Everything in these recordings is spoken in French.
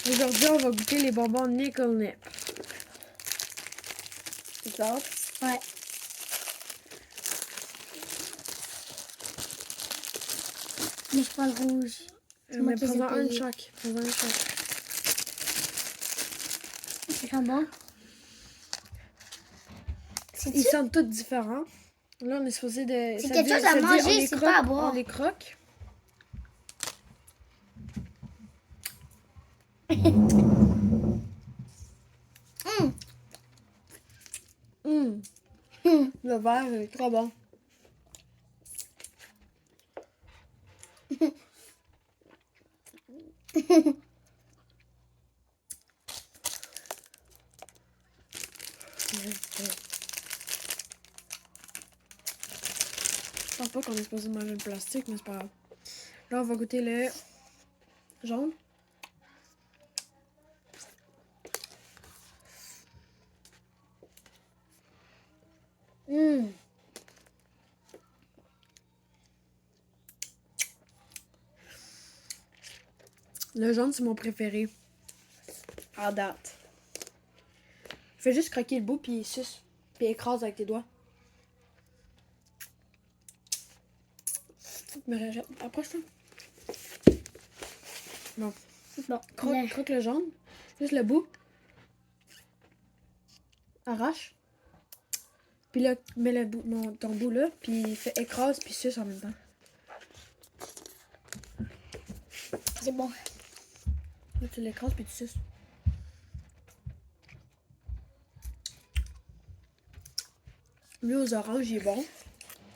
Aujourd'hui, on va goûter les bonbons Nickel Nip. C'est ça? Ouais. Mais je prends le rouge. C'est moi Mais qui les ai prends-en un de payés. chaque. Prends-en un de chaque. C'est pas bon. Ils sentent tous différents. Là, on est supposé de... C'est ça quelque dit- chose à ça dit, manger, on les c'est croque, pas à boire. On les croque. Le verre est trop bon. Je pense pas qu'on est supposé manger le plastique, mais c'est pas grave. Là, on va goûter le jaune. Le jaune, c'est mon préféré. À date. Fais juste croquer le bout, puis suce. Puis écrase avec tes doigts. Mais approche-toi. Bon. Bon, Croque le jaune. Juste le bout. Arrache. Puis là, mets le bout, ton bout là. Puis fais écrase, puis suce en même temps. c'est bon. Là, tu l'écrases, puis tu suces. Lui, aux oranges, il est bon.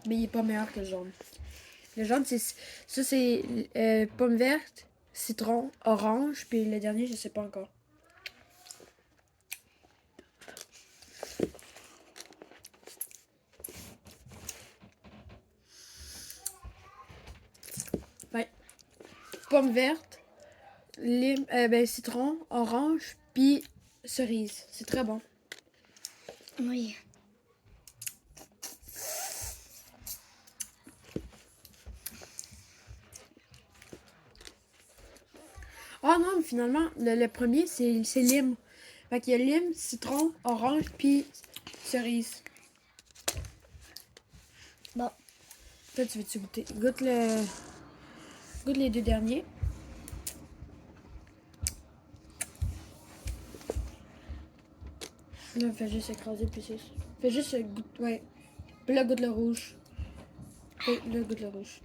Mais il est pas meilleur que le jaune. Le jaune, c'est pomme verte, citron, orange. Puis le dernier, je sais pas encore. Ouais. Pomme verte, citron, orange, puis cerise. C'est très bon. Oui. Ah non, mais finalement, le premier, c'est lime. Fait qu'il y a lime, citron, orange, puis cerise. Bon. Toi, tu veux-tu goûter? Goûte les deux derniers. Là, fais juste écraser, puis c'est... Fais juste goûte... Ouais. Puis là, goûte le rouge. Puis là, goûte le rouge.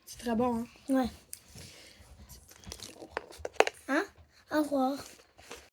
C'est très bon, hein? Ouais. Hein? Au revoir.